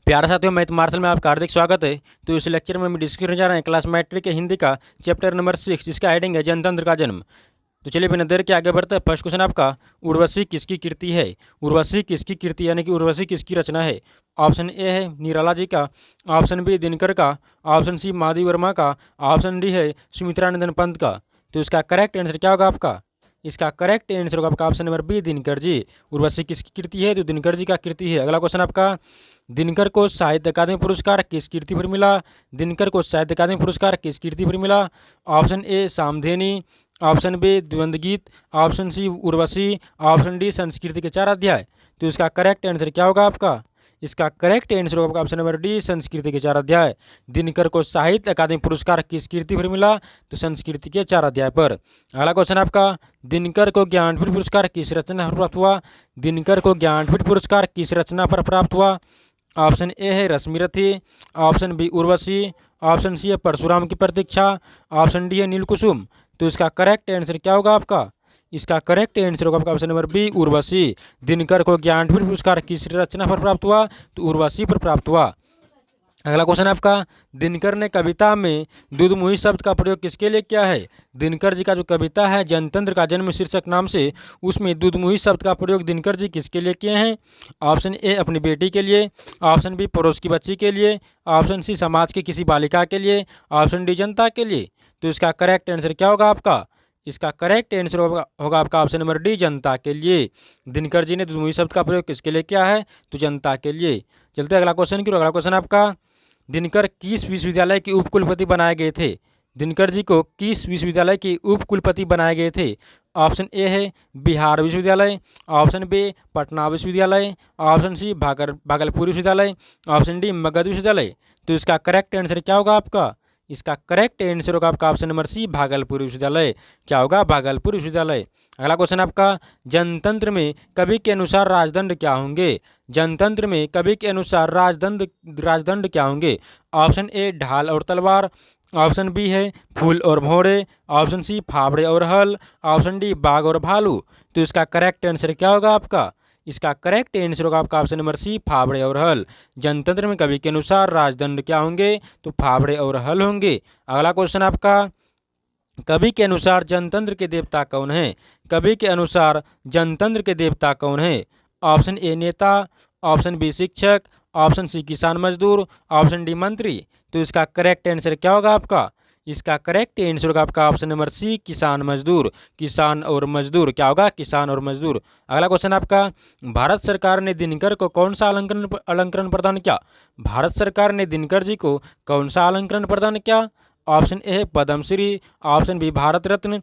प्यारे साथियों, math martial में आपका हार्दिक स्वागत है। तो इस लेक्चर में हम डिस्कस करने जा रहे हैं क्लास मैट्रिक के हिंदी का चैप्टर नंबर 6, जिसका हेडिंग है जनतंत्र का जन्म। तो चलिए बिना देर के आगे बढ़ते हैं। फर्स्ट क्वेश्चन आपका, उर्वशी किसकी कृति है? उर्वशी किसकी कृति यानी कि उर्वशी किसकी रचना है? ऑप्शन ए है निराला जी का, ऑप्शन बी दिनकर का, ऑप्शन सी माधवी वर्मा का, ऑप्शन डी है सुमित्रानंदन पंत का। तो इसका करेक्ट आंसर क्या होगा आपका? इसका करेक्ट आंसर होगा आपका option number B, Dinkar ji. Urvashi किसकी कृति है? तो दिनकर जी का कृति है। अगला क्वेश्चन आपका, दिनकर को साहित्य अकादमी पुरस्कार किस कृति पर मिला? दिनकर को साहित्य अकादमी पुरस्कार किस कृति पर मिला? Option A Samdheni, option B Dvandva Geet, option C Urvashi, option D Sanskriti के 4 अध्याय। तो इसका करेक्ट आंसर क्या होगा आपका? इसका करेक्ट आंसर होगा ऑप्शन नंबर डी, संस्कृति के 4 अध्याय। दिनकर को साहित्य अकादमी पुरस्कार किस कृति पर मिला? तो संस्कृति के 4 अध्याय पर। अगला क्वेश्चन आपका, दिनकर को ज्ञानपीठ पुरस्कार किस रचना पर प्राप्त हुआ? दिनकर को ज्ञानपीठ पुरस्कार किस रचना पर प्राप्त हुआ? ऑप्शन ए है Rashmirathi, option B Urvashi, option C है परशुराम की प्रतीक्षा, ऑप्शन डी है नीलकुसुम। तो इसका करेक्ट आंसर क्या होगा आपका? इसका करेक्ट आंसर होगा आपका option number B, Urvashi. Dinkar को ज्ञानपीठ पुरस्कार किस रचना पर प्राप्त हुआ? तो उर्वशी पर प्राप्त हुआ। अगला क्वेश्चन आपका, दिनकर ने कविता में दुधमुही शब्द का प्रयोग किसके लिए किया है? दिनकर जी का जो कविता है जनतंत्र का जन्म शीर्षक नाम से, उसमें दुधमुही शब्द का प्रयोग दिनकर जी किसके लिए किए हैं? ऑप्शन ए अपनी बेटी के लिए, ऑप्शन बी पड़ोस की बच्ची के लिए, ऑप्शन सी समाज के किसी बालिका के लिए, ऑप्शन डी जनता के लिए। तो इसका करेक्ट आंसर क्या होगा आपका? इसका करेक्ट आंसर होगा आपका ऑप्शन नंबर डी, जनता के लिए। दिनकर जी ने दुधमुही शब्द का प्रयोग किसके लिए किया है? तो जनता के लिए। चलते अगला क्वेश्चन की। अगला क्वेश्चन आपका, दिनकर किस विश्वविद्यालय के उपकुलपति बनाए गए थे? दिनकर जी को किस विश्वविद्यालय के उपकुलपति बनाए गए थे? ऑप्शन ए है बिहार विश्वविद्यालय, ऑप्शन बी पटना विश्वविद्यालय, ऑप्शन सी भागलपुर विश्वविद्यालय, ऑप्शन डी मगध विश्वविद्यालय। तो इसका करेक्ट आंसर क्या होगा आपका? इसका करेक्ट आंसर होगा आपका ऑप्शन नंबर सी, भागलपुर विश्वविद्यालय। क्या होगा? भागलपुर विश्वविद्यालय। अगला क्वेश्चन आपका, जनतंत्र में कवि के अनुसार राजदंड क्या होंगे? जनतंत्र में कवि के अनुसार राजदंड क्या होंगे? ऑप्शन ए ढाल और तलवार, ऑप्शन बी है फूल और भौरे, ऑप्शन सी फावड़े और हल, ऑप्शन डी बाघ और भालू। तो इसका करेक्ट आंसर क्या होगा आपका? इसका करेक्ट आंसर होगा आपका ऑप्शन नंबर सी, फावड़े और हल। जनतंत्र में कवि के अनुसार राजदंड क्या होंगे? तो फावड़े और हल होंगे। अगला क्वेश्चन आपका, कवि के अनुसार जनतंत्र के देवता कौन है? कवि के अनुसार जनतंत्र के देवता कौन है? ऑप्शन ए नेता, ऑप्शन बी शिक्षक, ऑप्शन सी किसान मजदूर, ऑप्शन डी मंत्री। तो इसका करेक्ट आंसर क्या होगा आपका? इसका करेक्ट आंसर होगा आपका ऑप्शन नंबर सी, किसान मजदूर। किसान और मजदूर। क्या होगा? किसान और मजदूर। अगला क्वेश्चन आपका, भारत सरकार ने दिनकर को कौन सा अलंकरण प्रदान किया? भारत सरकार ने दिनकर जी को कौन सा अलंकरण प्रदान किया? ऑप्शन ए है Padmashri, option B Bharat Ratna,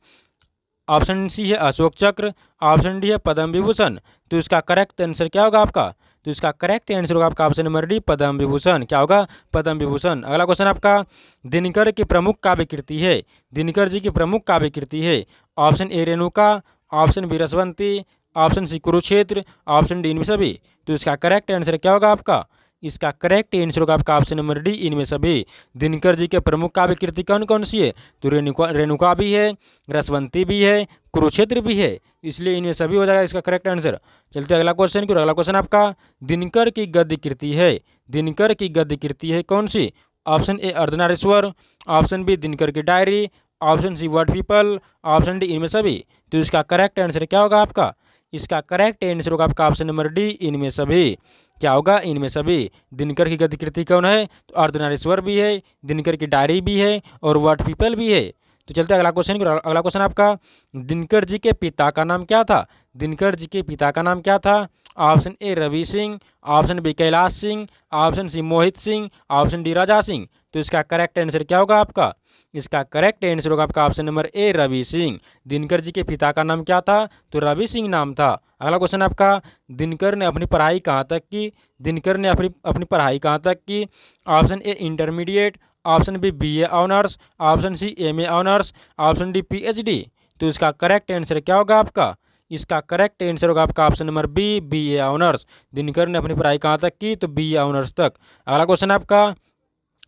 option C है अशोक चक्र, ऑप्शन डी है पद्म विभूषण। तो इसका करेक्ट आंसर क्या होगा आपका? तो इसका करेक्ट आंसर होगा आपका option number D, Padma Vibhushan. क्या होगा? पद्म विभूषण। अगला क्वेश्चन आपका, दिनकर की प्रमुख काव्य कृति है। दिनकर जी की प्रमुख काव्य कृति है। Option A Renuka, option B Rasvanti, option C Kurukshetra, option D इनमें सभी। तो इसका करेक्ट आंसर क्या होगा आपका? इसका करेक्ट आंसर होगा आपका ऑप्शन नंबर डी, इनमें सभी। दिनकर जी के प्रमुख काव्य कृति कौन कौन सी है? तो रेणुका भी है, रसवंती भी है, कुरुक्षेत्र भी है, इसलिए इनमें सभी हो जाएगा इसका करेक्ट आंसर। चलते अगला क्वेश्चन की। अगला क्वेश्चन आपका, दिनकर की गद्य कृति है। दिनकर की गद्य कृति है कौन सी? Option A Ardhanarishwar, option B Dinkar की diary, option C word people, option D इनमें सभी। तो इसका करेक्ट आंसर क्या होगा आपका? इसका करेक्ट आंसर होगा आपका ऑप्शन नंबर डी, इनमें सभी। क्या होगा? इनमें सभी। दिनकर की गद्य कृति कौन है? तो अर्धनारीश्वर भी है, दिनकर की डायरी भी है और वर्ड पीपल भी है। तो चलते अगला क्वेश्चन की। अगला क्वेश्चन आपका, दिनकर जी के पिता का नाम क्या था? दिनकर जी के पिता का नाम क्या था? Option A Ravi Singh, option B Kailash Singh, option C Mohit Singh, option D Raja Singh. तो इसका करेक्ट आंसर क्या होगा आपका? इसका करेक्ट आंसर होगा आपका option number A, Ravi Singh. Dinkar ji के पिता का नाम क्या था? तो रवि सिंह नाम था। अगला क्वेश्चन आपका, दिनकर ने अपनी पढ़ाई कहाँ तक की? दिनकर ने अपनी पढ़ाई कहाँ तक की? Option A intermediate, option B BA honours, option C MA honours, option D PhD. तो इसका करेक्ट आंसर क्या होगा आपका? इसका करेक्ट आंसर होगा आपका option number B, BA honours. Dinkar ने अपनी पढ़ाई कहाँ तक की? तो बीए ऑनर्स तक। अगला क्वेश्चन आपका,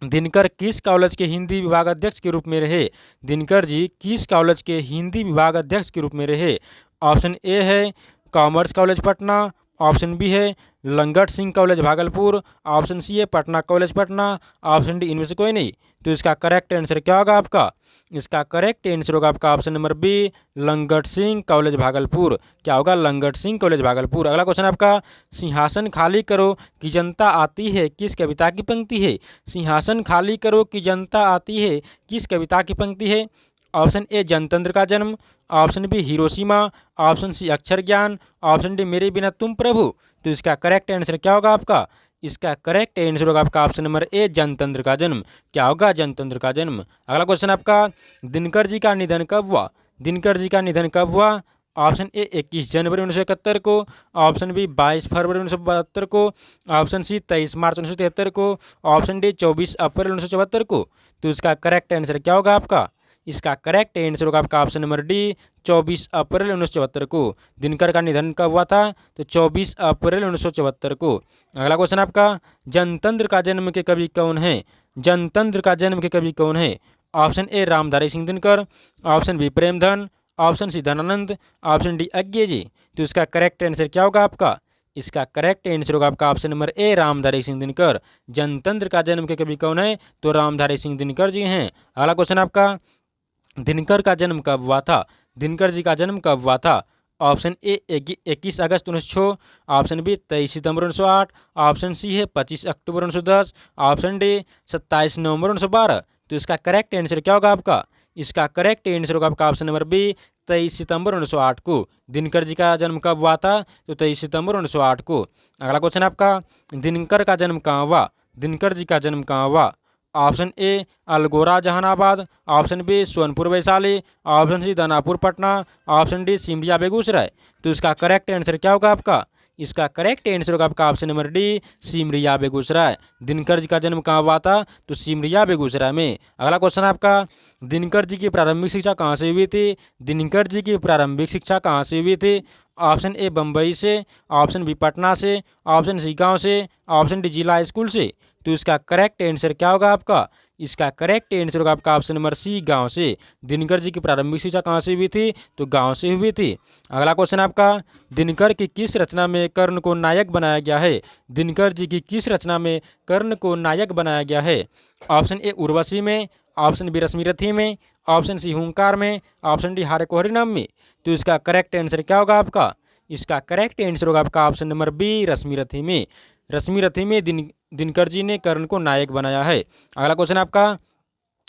दिनकर किस कॉलेज के हिंदी विभाग अध्यक्ष के रूप में रहे? दिनकर जी किस कॉलेज के हिंदी विभाग अध्यक्ष के रूप में रहे? ऑप्शन ए है commerce college Patna, option B है Langat Singh college Bhagalpur, option C है Patna college Patna, option D इनमें से कोई नहीं। तो इसका करेक्ट आंसर क्या होगा आपका? इसका करेक्ट आंसर होगा आपका option number B, Langat Singh college Bhagalpur. क्या होगा? लंगट सिंह कॉलेज भागलपुर। अगला क्वेश्चन आपका, सिंहासन खाली करो कि जनता आती है, किस कविता की पंक्ति है? सिंहासन खाली करो कि जनता आती है, किस कविता की पंक्ति है? ऑप्शन ए जनतंत्र का जन्म, option B Hiroshima, option C अक्षर ज्ञान, ऑप्शन डी मेरे बिना तुम प्रभु। तो इसका करेक्ट आंसर क्या होगा आपका? इसका करेक्ट आंसर होगा आपका ऑप्शन नंबर ए, जनतंत्र का जन्म। क्या होगा? जनतंत्र का जन्म। अगला क्वेश्चन आपका, दिनकर जी का निधन कब हुआ? दिनकर जी का निधन कब हुआ? ऑप्शन ए 21 जनवरी 1971 को, ऑप्शन बी 22 फरवरी 1972 को, ऑप्शन सी 23 मार्च 1973 को, ऑप्शन डी 24 अप्रैल 1974 को। तो इसका करेक्ट आंसर क्या होगा आपका? इसका करेक्ट आंसर होगा आपका ऑप्शन नंबर डी, 24 अप्रैल 1974 को। दिनकर का निधन कब हुआ था? तो 24 अप्रैल 1974 को। अगला क्वेश्चन आपका, जनतंत्र का जन्म के कवि कौन है? जनतंत्र का जन्म के कवि कौन है? Option A Ramdhari Singh Dinkar, option B Premdhan, option C Dhananand, option D Agyeya ji. तो इसका करेक्ट आंसर क्या होगा आपका? इसका करेक्ट आंसर होगा आपका ऑप्शन नंबर ए, रामधारी सिंह दिनकर। जनतंत्र का जन्म के कवि कौन है? तो रामधारी सिंह दिनकर जी हैं। अगला क्वेश्चन आपका, दिनकर का जन्म कब हुआ था? दिनकर जी का जन्म कब हुआ था? ऑप्शन ए 21 अगस्त 1906, ऑप्शन बी 23 सितंबर 1908, ऑप्शन सी है 25 अक्टूबर 1910, ऑप्शन डी 27 नवंबर 1912। तो इसका करेक्ट आंसर क्या होगा आपका? इसका करेक्ट आंसर होगा आपका ऑप्शन नंबर बी, 23 सितंबर 1908 को। दिनकर जी का जन्म कब हुआ था? तो 23 सितंबर 1908 को। अगला क्वेश्चन आपका, दिनकर का जन्म कहाँ हुआ? दिनकर जी का जन्म कहाँ हुआ? Option A Algora Jahanabad, option B Sonpur Vaishali, option C Danapur Patna, option D Simaria Begusarai. तो इसका करेक्ट आंसर क्या होगा आपका? इसका करेक्ट आंसर होगा आपका option number D, Simaria Begusarai. Dinkar ji का जन्म कहाँ हुआ था? तो सिमरिया बेगूसराय में। अगला क्वेश्चन आपका, दिनकर जी की प्रारंभिक शिक्षा कहाँ से हुई थी? दिनकर जी की प्रारंभिक शिक्षा कहाँ से हुई थी? ऑप्शन ए बम्बई से, ऑप्शन बी पटना से, ऑप्शन सी गाँव से, ऑप्शन डी जिला स्कूल से। तो इसका करेक्ट आंसर क्या होगा आपका? इसका करेक्ट आंसर होगा आपका ऑप्शन नंबर सी, गांव से। दिनकर जी की प्रारंभिक शिक्षा कहाँ से हुई थी? तो गांव से हुई थी। अगला क्वेश्चन आपका, दिनकर की किस रचना में कर्ण को नायक बनाया गया है? दिनकर जी की किस रचना में कर्ण को नायक बनाया गया है? ऑप्शन ए उर्वशी में, ऑप्शन बी रश्मिरथी में, ऑप्शन सी हुंकार में, ऑप्शन डी हारे कोहरी नाम में। तो इसका करेक्ट आंसर क्या होगा आपका? इसका करेक्ट आंसर होगा आपका ऑप्शन नंबर बी, रश्मिरथी में। रश्मिरथी में दिनकर जी ने कर्ण को नायक बनाया है। अगला क्वेश्चन आपका,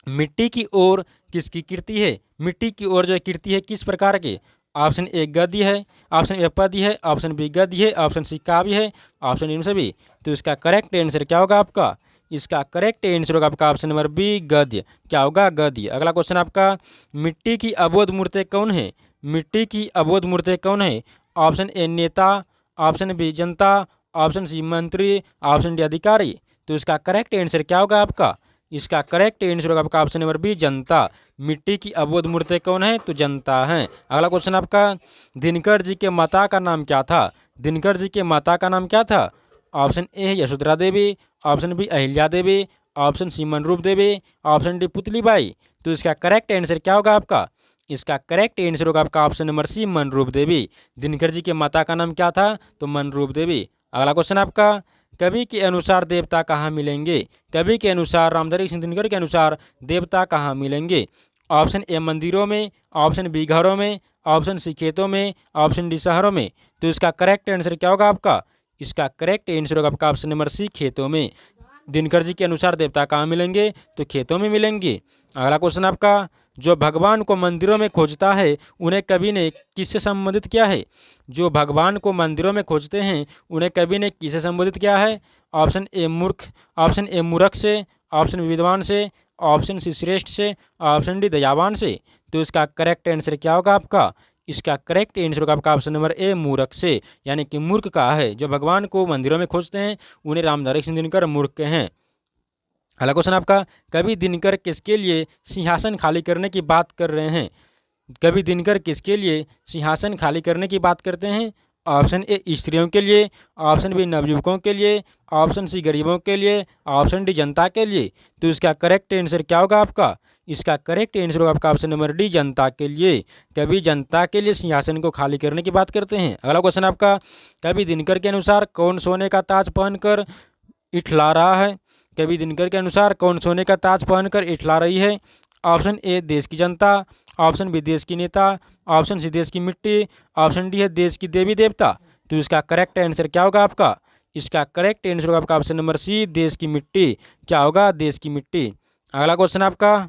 मिट्टी की ओर किसकी कीर्ति है? मिट्टी की ओर जो कीर्ति है किस प्रकार की? ऑप्शन ए गद्य है, ऑप्शन ए पद्य है, ऑप्शन बी गद्य है, ऑप्शन सी काव्य है, ऑप्शन इन सभी। तो इसका करेक्ट आंसर क्या होगा आपका? इसका करेक्ट आंसर होगा आपका ऑप्शन नंबर बी, गद्य। क्या होगा? गद्य। अगला क्वेश्चन आपका, मिट्टी की अबोध मूर्तें कौन है? मिट्टी की अबोध मूर्तें कौन है? ऑप्शन ए नेता, ऑप्शन बी जनता, ऑप्शन सी मंत्री, ऑप्शन डी अधिकारी। तो इसका करेक्ट आंसर क्या होगा आपका? इसका करेक्ट आंसर होगा आपका ऑप्शन नंबर बी, जनता। मिट्टी की अबोध मूर्तें कौन है? तो जनता है। अगला क्वेश्चन आपका, दिनकर जी के माता का नाम क्या था? दिनकर जी के माता का नाम क्या था? ऑप्शन ए है यशोधरा देवी, ऑप्शन बी अहिल्या देवी, ऑप्शन सी मनरूप देवी, ऑप्शन डी पुतलीबाई। तो इसका करेक्ट आंसर क्या होगा आपका? इसका करेक्ट आंसर होगा आपका ऑप्शन नंबर सी, मनरूप देवी। दिनकर जी के माता का नाम क्या था? तो मनरूप देवी। अगला क्वेश्चन आपका, कवि के अनुसार देवता कहाँ मिलेंगे? कवि के अनुसार, रामधारी सिंह दिनकर के अनुसार देवता कहाँ मिलेंगे? ऑप्शन ए मंदिरों में, ऑप्शन बी घरों में, ऑप्शन सी खेतों में, ऑप्शन डी शहरों में। तो इसका करेक्ट आंसर क्या होगा आपका? इसका करेक्ट आंसर होगा आपका ऑप्शन नंबर सी, खेतों में। दिनकर जी के अनुसार देवता कहाँ मिलेंगे? तो खेतों में मिलेंगे। अगला क्वेश्चन आपका, जो भगवान को मंदिरों में खोजता है उन्हें कवि ने किससे संबोधित किया है? जो भगवान को मंदिरों में खोजते हैं उन्हें कवि ने किससे संबोधित किया है? ऑप्शन ए मूर्ख, ऑप्शन ए मूर्ख से, ऑप्शन बी विद्वान से, ऑप्शन सी श्रेष्ठ से, ऑप्शन डी दयावान से। तो इसका करेक्ट आंसर क्या होगा आपका? इसका करेक्ट आंसर होगा आपका ऑप्शन नंबर ए, मूर्ख से। यानी कि मूर्ख का है, जो भगवान को मंदिरों में खोजते हैं उन्हें रामधारी सिंह दिनकर मूर्ख के हैं। अगला क्वेश्चन आपका, कवि दिनकर किसके लिए सिंहासन खाली करने की बात कर रहे हैं? कवि दिनकर किसके लिए सिंहासन खाली करने की बात करते हैं? ऑप्शन ए स्त्रियों के लिए, ऑप्शन बी नवयुवकों के लिए, ऑप्शन सी गरीबों के लिए, ऑप्शन डी जनता के लिए। तो इसका करेक्ट आंसर क्या होगा आपका? इसका करेक्ट आंसर होगा आपका ऑप्शन नंबर डी, जनता के लिए। कभी जनता के लिए सिंहासन को खाली करने की बात करते हैं। अगला क्वेश्चन आपका, कवि दिनकर के अनुसार कौन सोने का ताज पहनकर इठला रहा है? कवि दिनकर के अनुसार कौन सोने का ताज पहनकर इठला रही है? ऑप्शन ए देश की जनता, ऑप्शन बी देश की नेता, ऑप्शन सी देश की मिट्टी, ऑप्शन डी है देश की देवी देवता। तो इसका करेक्ट आंसर क्या होगा आपका? इसका करेक्ट आंसर होगा आपका ऑप्शन नंबर सी, देश की मिट्टी। क्या होगा? देश की मिट्टी। अगला क्वेश्चन आपका,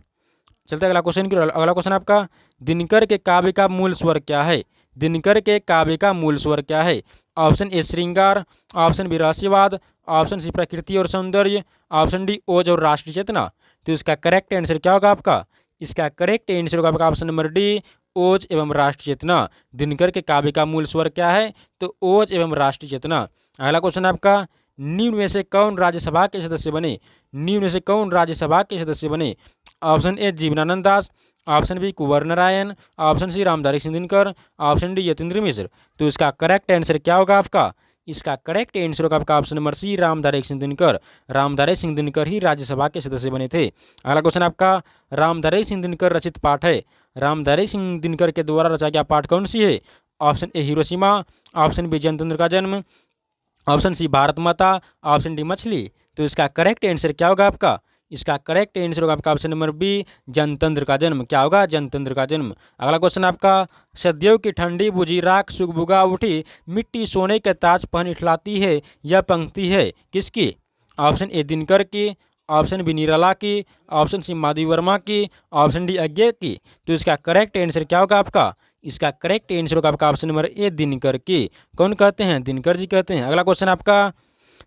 चलते अगला क्वेश्चन की। अगला क्वेश्चन आपका, दिनकर के काव्य का मूल स्वर क्या है? दिनकर के काव्य का मूल स्वर क्या है? ऑप्शन ए श्रृंगार, ऑप्शन बी रहस्यवाद, ऑप्शन सी प्रकृति और सौंदर्य, ऑप्शन डी ओज और राष्ट्रीय चेतना। तो इसका करेक्ट आंसर क्या होगा आपका? इसका करेक्ट आंसर होगा आपका ऑप्शन नंबर डी, ओज एवं राष्ट्रीय चेतना। दिनकर के काव्य का मूल स्वर क्या है? तो ओज एवं राष्ट्रीय चेतना। अगला क्वेश्चन आपका, निम्न में से कौन राज्यसभा के सदस्य बने? निम्न में से कौन राज्यसभा के सदस्य बने? Option A Jibanananda Das, option B Kunwar Narayan, option C Ramdhari Singh Dinkar, option D Yatindra Mishra. तो इसका करेक्ट आंसर क्या होगा आपका? इसका करेक्ट आंसर होगा आपका option number C, Ramdhari Singh Dinkar. Ramdhari Singh Dinkar ही राज्यसभा के सदस्य बने थे। अगला क्वेश्चन आपका, रामधारी सिंह दिनकर रचित पाठ है। रामधारी सिंह दिनकर के द्वारा रचा गया पाठ कौन सी है? Option A Hiroshima, option B जनतंत्र का जन्म, option C Bharat Mata, option D मछली। तो इसका करेक्ट आंसर क्या होगा आपका? इसका करेक्ट आंसर होगा आपका ऑप्शन नंबर बी, जनतंत्र का जन्म। क्या होगा? जनतंत्र का जन्म। अगला क्वेश्चन आपका, सदियों की ठंडी बुझी राख सुगबुगा उठी, मिट्टी सोने के ताज पहन इठलाती है, यह पंक्ति है किसकी? ऑप्शन ए दिनकर की, ऑप्शन बी निराला की, ऑप्शन सी माधवी वर्मा की, ऑप्शन डी अज्ञे की। तो इसका करेक्ट आंसर क्या होगा आपका? इसका करेक्ट आंसर होगा आपका ऑप्शन नंबर ए, दिनकर की। कौन कहते हैं? दिनकर जी कहते हैं। अगला क्वेश्चन आपका,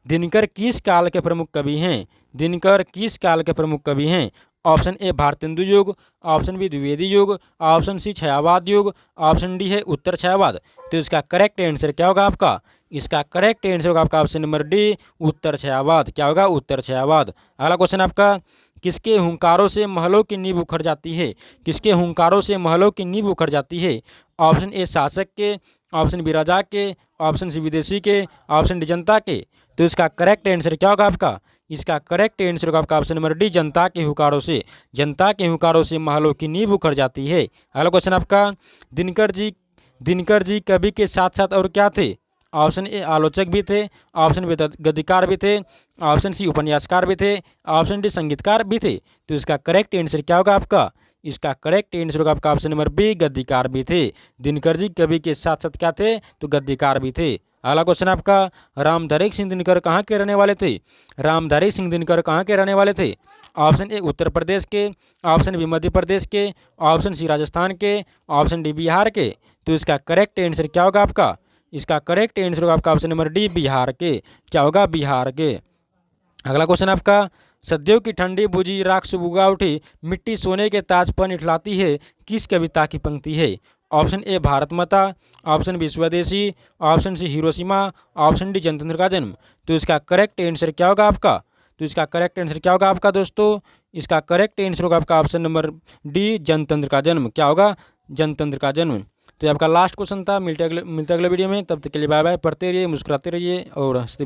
दिनकर किस काल के प्रमुख कवि हैं? दिनकर किस काल के प्रमुख कवि हैं? ऑप्शन ए भारतेंदु युग, ऑप्शन बी द्विवेदी युग, ऑप्शन सी छायावाद युग, ऑप्शन डी है उत्तर छायावाद। तो इसका करेक्ट आंसर क्या होगा आपका? इसका करेक्ट आंसर होगा आपका ऑप्शन नंबर डी, उत्तर छायावाद। क्या होगा? उत्तर छायावाद। अगला क्वेश्चन आपका, किसके हुंकारों से महलों की नींव उखड़ जाती है? किसके हुंकारों से महलों की नींव उखड़ जाती है? ऑप्शन ए शासक के, ऑप्शन बी राजा के, ऑप्शन सी विदेशी के, ऑप्शन डी जनता के। तो इसका करेक्ट आंसर क्या होगा आपका? इसका करेक्ट आंसर होगा आपका ऑप्शन नंबर डी, जनता के हुंकारों से। जनता के हुंकारों से महलों की नींव उखड़ जाती है। अगला क्वेश्चन आपका, दिनकर जी कवि के साथ साथ और क्या थे? ऑप्शन ए आलोचक भी थे, ऑप्शन बी गद्यकार भी थे, ऑप्शन सी उपन्यासकार भी थे, ऑप्शन डी संगीतकार भी थे। तो इसका करेक्ट आंसर क्या होगा आपका? इसका करेक्ट आंसर होगा आपका ऑप्शन नंबर बी, गद्यकार भी थे। दिनकर जी कवि के साथ साथ क्या थे? तो गद्यकार भी थे। अगला क्वेश्चन आपका, रामधारी सिंह दिनकर कहाँ के रहने वाले थे? रामधारी सिंह दिनकर कहाँ के रहने वाले थे? ऑप्शन ए उत्तर प्रदेश के, ऑप्शन बी मध्य प्रदेश के, ऑप्शन सी राजस्थान के, ऑप्शन डी बिहार के। तो इसका करेक्ट आंसर क्या होगा आपका? इसका करेक्ट आंसर होगा आपका ऑप्शन नंबर डी, बिहार के। क्या होगा? बिहार के। अगला क्वेश्चन आपका, सदियों की ठंडी बुझी राख सुबुगा उठी, मिट्टी सोने के ताज पर इठलाती है, किस कविता की पंक्ति है? Option A Bharat Mata, option B स्वदेशी, option C Hiroshima, option D जनतंत्र का जन्म। तो इसका करेक्ट आंसर क्या होगा आपका? तो इसका करेक्ट आंसर क्या होगा आपका दोस्तों? इसका करेक्ट आंसर होगा आपका ऑप्शन नंबर डी, जनतंत्र का जन्म। क्या होगा? जनतंत्र का जन्म। तो ये आपका लास्ट क्वेश्चन था। मिलते अगले वीडियो में, तब तक के लिए बाय बाय। पढ़ते रहिए, मुस्कुराते रहिए और हंसते